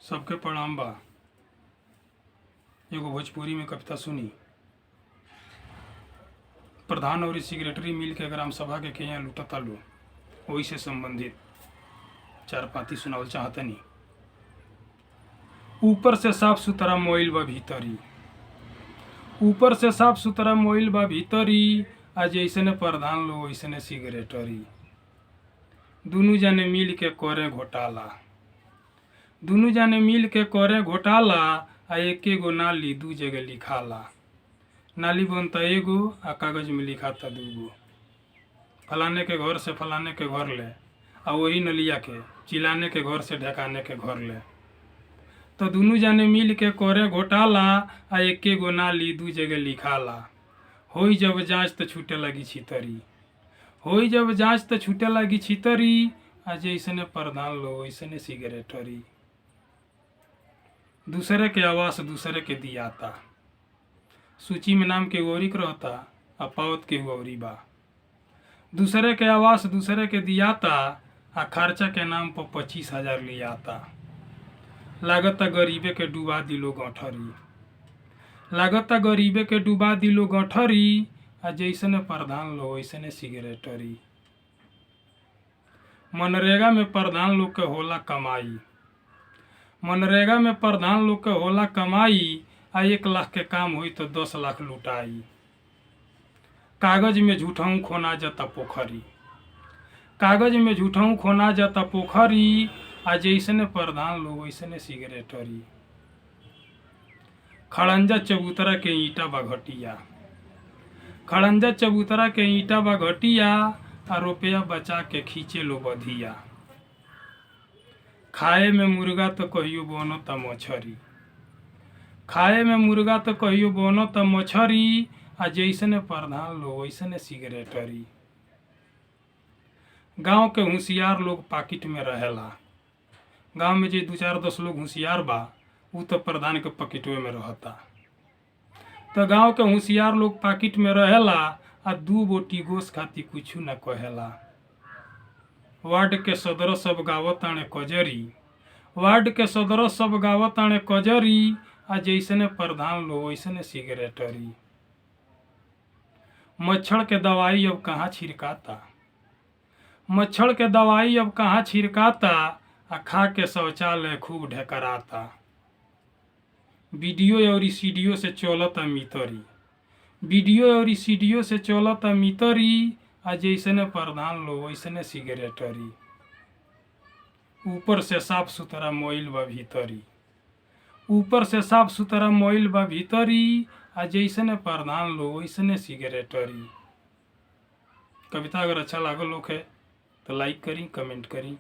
सबके प्रणाम बा। एगो भोजपुरी में कविता सुनी। प्रधान और सेक्रेटरी मिल के ग्राम सभा के यहाँ लुटता लो, वही से संबंधित चार पाती सुनावल चाहतनी। ऊपर से साफ सुथरा मोइल बा भीतरी, ऊपर से साफ सुथरा मोइल बा भीतरी, आज ऐसने प्रधान लो वैसने सेक्रेटरी। दुनू जाने मिल के करे घोटाला, दुनू जाने मिल के करे घोटाला। आ एके गो नाली दू जगह लिखाला, नाली बनता एगो आ कागज में लिखाता दूगो। फलाने के घर से फलाने के घर ले, आ वही नलिया के चिलाने के घर से ढकाने के घर ले। तो दुनू जाने मिल के करे घोटाला, आ एके गो नाली दू जगह लिखाला। होई जब जांच तो छूटे लगी छितरी, होई जब जांच तो छूटे लगी छितरी। आज ऐसने प्रधान लो वैसने सेक्रेटरी। दूसरे के आवास दूसरे के दियाता, सूची में नाम के गौरिक रहता, अपावत के गौरी बा। दूसरे के आवास दूसरे के दियाता, आ खर्चा के नाम पर 25,000 लियाता। लागत गरीबे के डुबा दिलो गठरी, लागत गरीबे के डुबा दिलो गठरी। आ जैसने प्रधान लो वैसने सेक्रेटरी। मनरेगा में प्रधान लोग के होला कमाई, मनरेगा में प्रधान लोग के होला कमाई। आ 1 लाख के काम हुई तो 10 लाख लुटाई। कागज में झूठाऊ खोना जाता पोखरी, कागज में झूठाऊ खोना जाता पोखरी। आ जैसने प्रधान लोग वैसने सेक्रेटरी। खड़ंजा चबूतरा के ईटा बा घटिया, खड़ंजा चबूतरा के ईटा बा घटिया। आ रुपया बचा के खींचे लो बधिया। खाए में मुर्गा तो कहियो बनता मछरी, खाए में मुर्गा तो कहियो बनता मछरी। आ जैसने प्रधान लो वैसने सेक्रेटरी। गांव के होशियार लोग पाकिट में रहेला, गांव में जो 2-4-10 लोग होशियार बा उ तो प्रधान के पॉकेटवे में रहता। तो गांव के होशियार लोग पाकिट में रहेला, आ 2 बोटी गोश खाती कुछ न कहेला। वार्ड के सदर सब गावताने कजरी, वार्ड के सदर सब गावताने कजरी। आ जैसने प्रधान लो वैसने सेक्रेटरी। मच्छर के दवाई अब कहाँ छिड़काता, मच्छर के दवाई अब कहाँ छिड़काता। आ खा के शौचालय खूब ढेकराता। बीडीओ और सीडीओ से चलता मितरी, बीडीओ और सीडीओ से चलता मितरी। आ जैसने प्रधान लो वैसने सेक्रेटरी। ऊपर से साफ सुथरा मोइल बा भीतरी, ऊपर से साफ सुथरा मोइल बा भीतरी। आ जैसने प्रधान लो वैसने सेक्रेटरी। कविता अगर अच्छा लागल होखे तो लाइक करी, कमेंट करी।